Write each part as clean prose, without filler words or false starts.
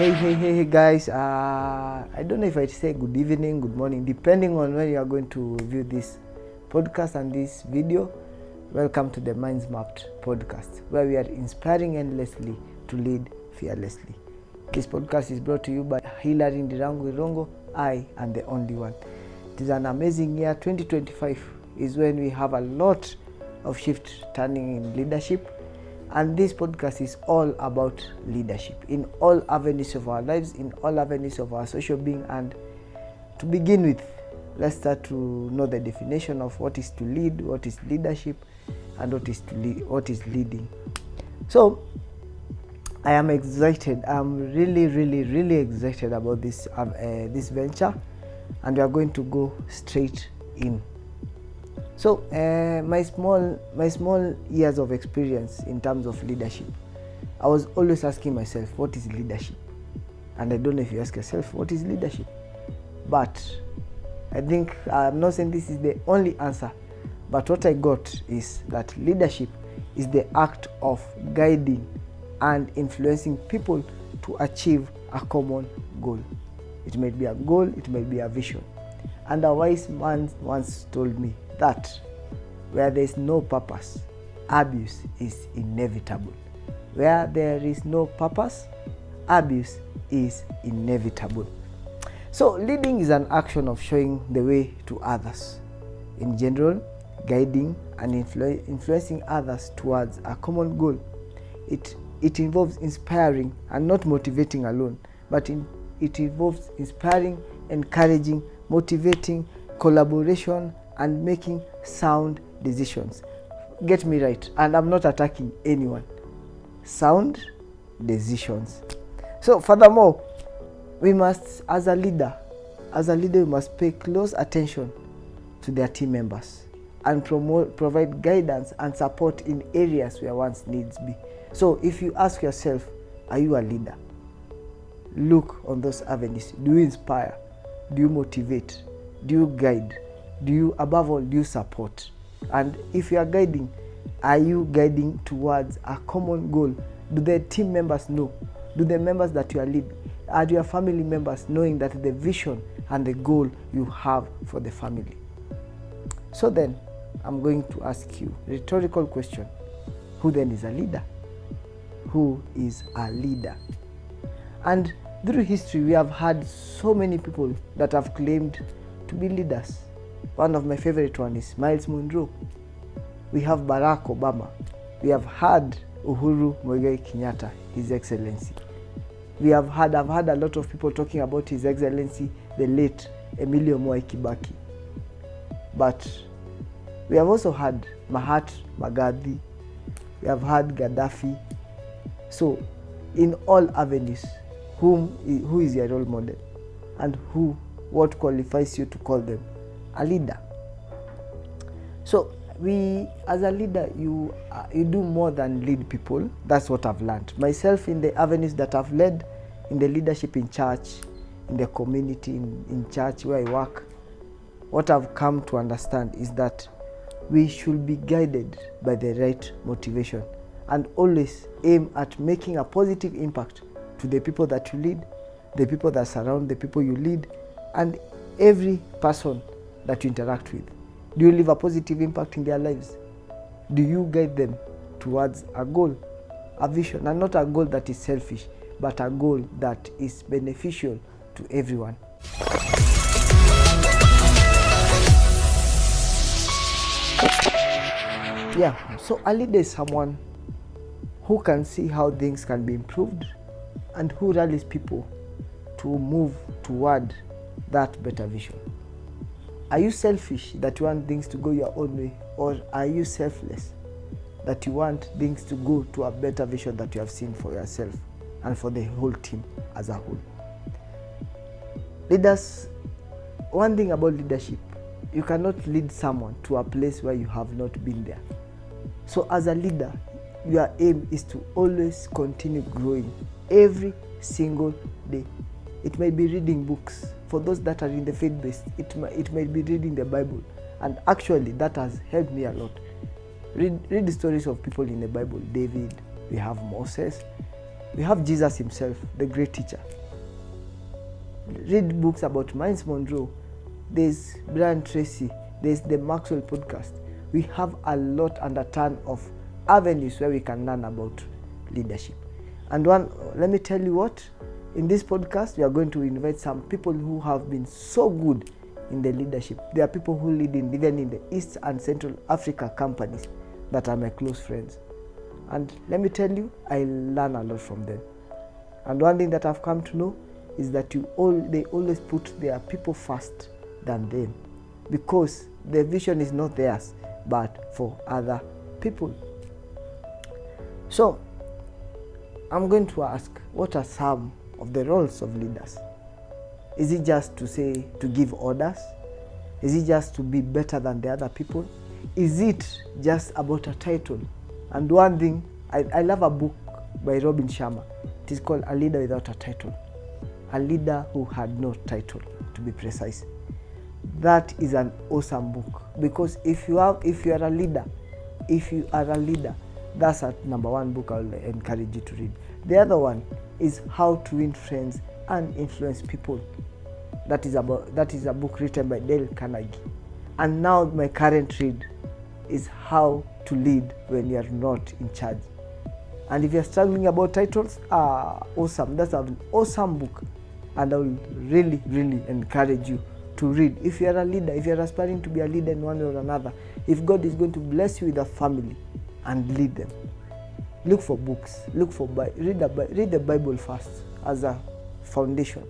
Hey guys, I don't know if I say good evening, good morning, depending on when you are going to view this podcast and this video. Welcome to the Minds Mapped podcast, where we are inspiring endlessly to lead fearlessly. This podcast is brought to you by Hilary Ndirangu Irongo. I am the only one. It is an amazing year. 2025 is when we have a lot of shift turning in leadership. And this podcast is all about leadership in all avenues of our lives, in all avenues of our social being. And to begin with, let's start to know the definition of what is to lead, what is leadership, and what is leading. So, I am excited. I'm really excited about this venture, and we are going to go straight in. So my small years of experience in terms of leadership, I was always asking myself, what is leadership? And I don't know if you ask yourself, what is leadership? But I think I'm not saying this is the only answer, but what I got is that leadership is the act of guiding and influencing people to achieve a common goal. It may be a goal, it may be a vision. And a wise man once told me that where there is no purpose, abuse is inevitable. Where there is no purpose, abuse is inevitable. So leading is an action of showing the way to others. In general, guiding and influencing others towards a common goal. It involves inspiring and not motivating alone, but it involves inspiring, encouraging, motivating, collaboration, and making sound decisions. Get me right, and I'm not attacking anyone. Sound decisions. So furthermore, we must, as a leader, we must pay close attention to their team members and provide guidance and support in areas where one's needs be. So if you ask yourself, are you a leader? Look on those avenues. Do you inspire? Do you motivate? Do you guide? Above all, do you support? And if you are guiding, are you guiding towards a common goal? Do the team members know? Do the members that you are leading, are your family members knowing that the vision and the goal you have for the family? So then, I'm going to ask you a rhetorical question. Who then is a leader? Who is a leader? And through history, we have had so many people that have claimed to be leaders. One of my favorite one is Miles Monroe. We have Barack Obama. We have had Uhuru Muigai Kenyatta, His Excellency. I've had a lot of people talking about His Excellency, the late Emilio Mwai Kibaki. But we have also had Mahatma Gandhi. We have had Gaddafi. So, in all avenues, who is your role model, and what qualifies you to call them a leader? So as a leader, you do more than lead people. That's what I've learned myself in the avenues that I've led, in the leadership in church, in the community, in church where I work. What I've come to understand is that we should be guided by the right motivation and always aim at making a positive impact to the people that you lead, the people that surround the people you lead, and every person that you interact with. Do you leave a positive impact in their lives? Do you guide them towards a goal, a vision, and not a goal that is selfish, but a goal that is beneficial to everyone? Yeah, so a leader is someone who can see how things can be improved and who rallies people to move toward that better vision. Are you selfish that you want things to go your own way, or are you selfless that you want things to go to a better vision that you have seen for yourself and for the whole team as a whole? Leaders, one thing about leadership, you cannot lead someone to a place where you have not been there. So as a leader, your aim is to always continue growing every single day. It might be reading books. For those that are in the faith-based, it might be reading the Bible. And actually, that has helped me a lot. Read the stories of people in the Bible. David, we have Moses, We have Jesus himself, the great teacher. Read books about Miles Monroe. There's Brian Tracy. There's the Maxwell podcast. We have a lot and a ton of avenues where we can learn about leadership. And let me tell you what, in this podcast, we are going to invite some people who have been so good in the leadership. There are people who lead even in the East and Central Africa companies that are my close friends. And let me tell you, I learn a lot from them. And one thing that I've come to know is that they always put their people first than them, because their vision is not theirs, but for other people. So, I'm going to ask, what are some of the roles of leaders? Is it just to give orders? Is it just to be better than the other people? Is it just about a title? And one thing, I love a book by Robin Sharma. It is called A Leader Without a Title. A leader who had no title, to be precise. That is an awesome book, because if you are a leader, that's a number one book I'll encourage you to read. The other one is How to Win Friends and Influence People. That is a book written by Dale Carnegie. And now my current read is How to Lead When You Are Not in Charge. And if you're struggling about titles, awesome. That's an awesome book. And I will really, really encourage you to read. If you're a leader, if you're aspiring to be a leader in one way or another, if God is going to bless you with a family, and lead them, look for books, read the Bible first as a foundation,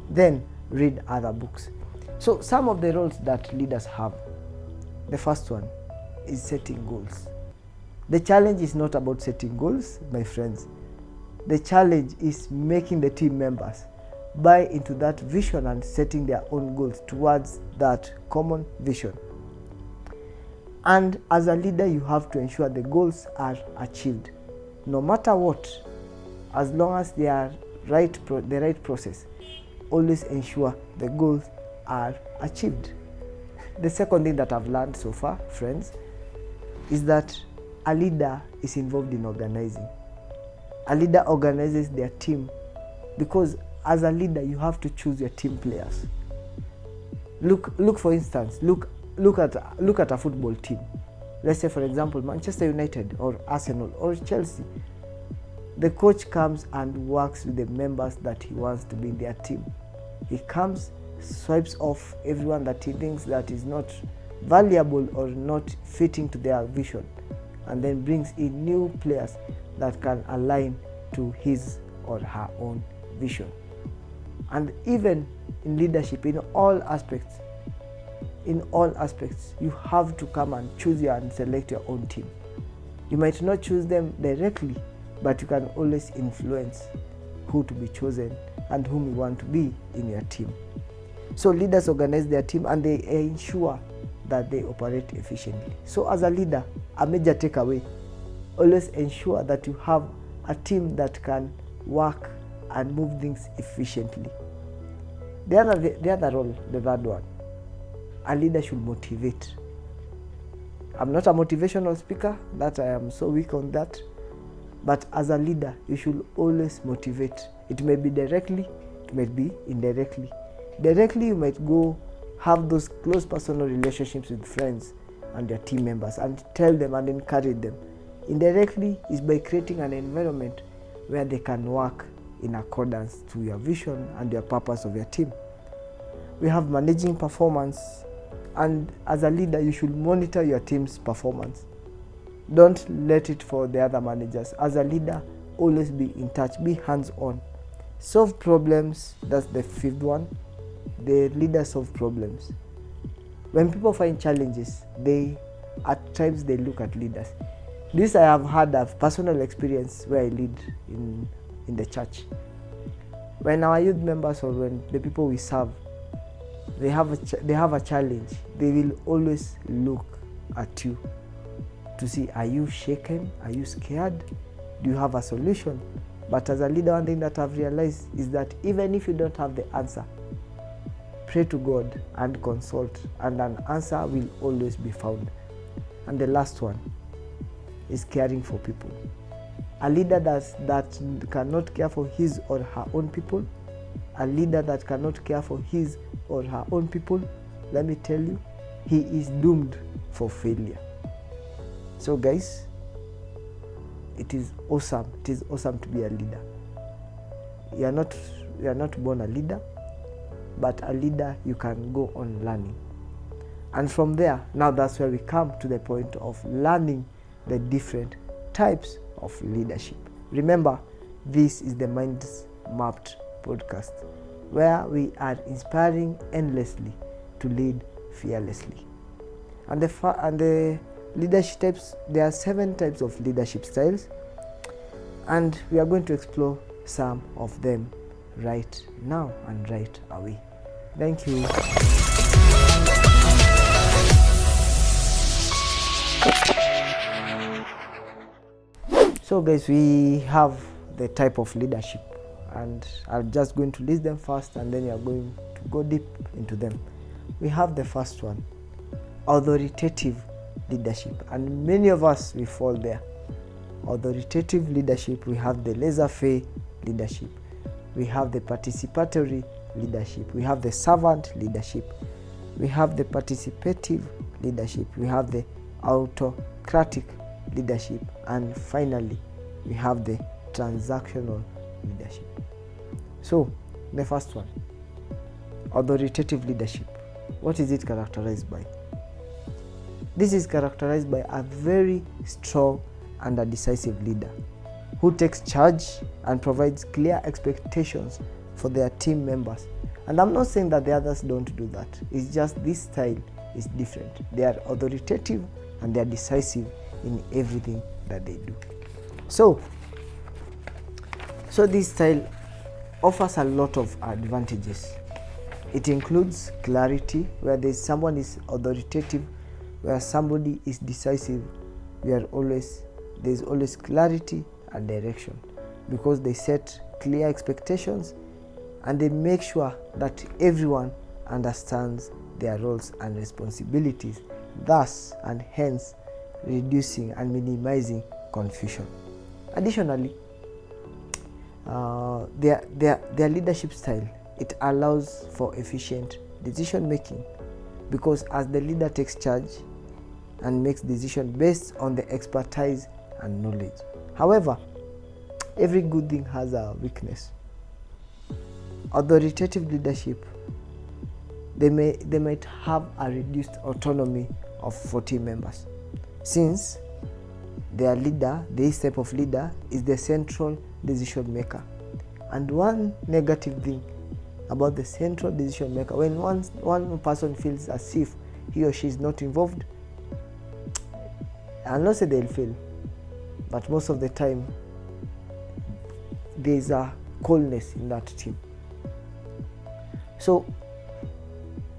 then read other books. So some of the roles that leaders have. The first one is setting goals. The challenge is not about setting goals, my friends. The challenge is making the team members buy into that vision and setting their own goals towards that common vision. And as a leader, you have to ensure the goals are achieved, no matter what. As long as they are the right process, always ensure the goals are achieved. The second thing that I've learned so far, friends, is that a leader is involved in organizing. A leader organizes their team, because as a leader, you have to choose your team players. Look for instance, look at a football team. Let's say, for example, Manchester United or Arsenal or Chelsea. The coach comes and works with the members that he wants to be in their team. He comes, swipes off everyone that he thinks that is not valuable or not fitting to their vision, and then brings in new players that can align to his or her own vision. And even in leadership, in all aspects, you have to come and choose and select your own team. You might not choose them directly, but you can always influence who to be chosen and whom you want to be in your team. So leaders organize their team and they ensure that they operate efficiently. So as a leader, a major takeaway, always ensure that you have a team that can work and move things efficiently. The other role, the third one, a leader should motivate. I'm not a motivational speaker, that I am so weak on that. But as a leader, you should always motivate. It may be directly, it may be indirectly. Directly, you might go have those close personal relationships with friends and their team members and tell them and encourage them. Indirectly is by creating an environment where they can work in accordance to your vision and your purpose of your team. We have managing performance, and as a leader, you should monitor your team's performance. Don't let it for the other managers. As a leader, always be in touch, be hands-on. Solve problems, that's the fifth one. The leader solve problems. When people find challenges, at times they look at leaders. This I have had a personal experience where I lead in the church. When our youth members or when the people we serve, they have a challenge, they will always look at you to see, are you shaken? Are you scared? Do you have a solution? But as a leader, one thing that I've realized is that even if you don't have the answer, pray to God and consult, and an answer will always be found. And the last one is caring for people. a leader that cannot care for his or her own people, a leader that cannot care for his or her own people, let me tell you, he is doomed for failure. So guys, it is awesome to be a leader. You are not born a leader, but a leader you can go on learning. And from there, now that's where we come to the point of learning the different types of leadership. Remember, this is the Minds Mapped podcast, where we are inspiring endlessly to lead fearlessly. And the leadership types, there are 7 types of leadership styles, and we are going to explore some of them right now and right away. Thank you. So guys, we have the type of leadership, and I'm just going to list them first, and then you are going to go deep into them. We have the first one, authoritative leadership, and many of us, we fall there. Authoritative leadership, we have the laissez-faire leadership, we have the participatory leadership, we have the servant leadership, we have the participative leadership, we have the autocratic leadership, and finally we have the transactional leadership. So the first one, authoritative leadership, what is it characterized by? This is characterized by a very strong and a decisive leader who takes charge and provides clear expectations for their team members. And I'm not saying that the others don't do that. It's just this style is different. They are authoritative and they are decisive in everything that they do. So this style offers a lot of advantages. It includes clarity, where someone is authoritative, where somebody is decisive. There's always clarity and direction, because they set clear expectations and they make sure that everyone understands their roles and responsibilities, thus and hence reducing and minimizing confusion. Additionally, their leadership style, it allows for efficient decision making, because as the leader takes charge and makes decisions based on the expertise and knowledge. However, every good thing has a weakness. Authoritative leadership, they might have a reduced autonomy of 40 members, since their leader, this type of leader, is the central decision maker. And one negative thing about the central decision maker, when one person feels as if he or she is not involved, I'll not say they'll fail, but most of the time there's a coldness in that team. So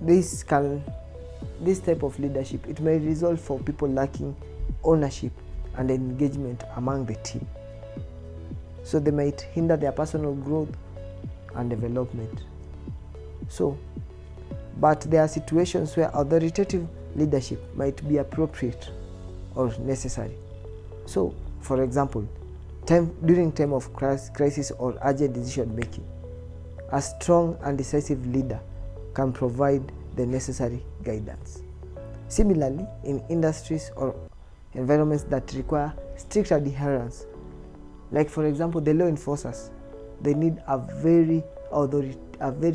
this type of leadership, it may result for people lacking ownership and engagement among the team. So they might hinder their personal growth and development. But there are situations where authoritative leadership might be appropriate or necessary. So, for example, during time of crisis or urgent decision making, a strong and decisive leader can provide the necessary guidance. Similarly, in industries or environments that require strict adherence, like for example the law enforcers, they need a very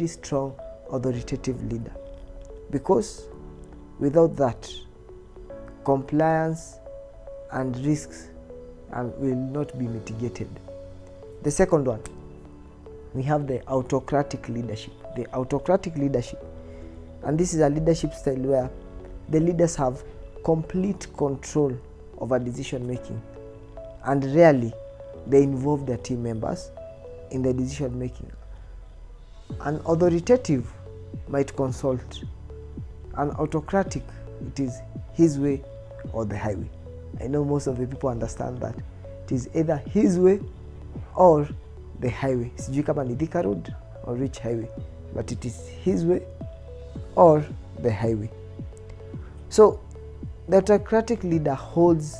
strong authoritative leader, because without that, compliance and risks will not be mitigated. The second one, we have the autocratic leadership. The autocratic leadership, and this is a leadership style where the leaders have complete control over decision making, and rarely they involve their team members in the decision making. An authoritative might consult. An autocratic, it is his way or the highway. I know most of the people understand that it is either his way or the highway. Sijui kama ni Thika Road or which highway, but it is his way or the highway. So the autocratic leader holds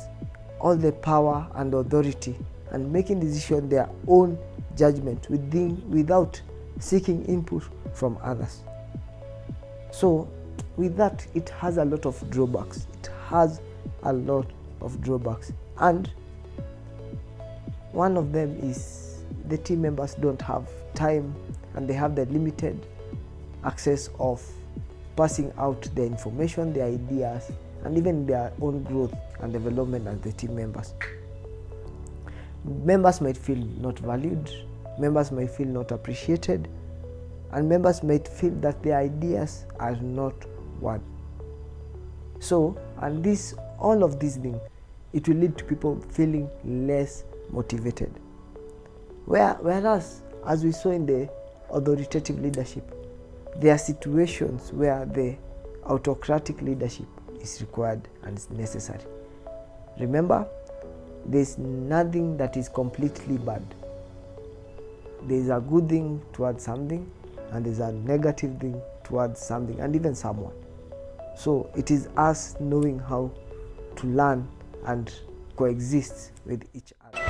all the power and authority and making decisions their own judgment without seeking input from others. So with that, it has a lot of drawbacks. And one of them is the team members don't have time, and they have the limited access of passing out their information, their ideas, and even their own growth and development as the team members. Members might feel not valued, members might feel not appreciated, and members might feel that their ideas are not one. So, and all of these things, it will lead to people feeling less motivated. Whereas, as we saw in the authoritative leadership, there are situations where the autocratic leadership is required and is necessary. Remember, there's nothing that is completely bad. There's a good thing towards something, and there's a negative thing towards something, and even someone. So it is us knowing how to learn and coexist with each other.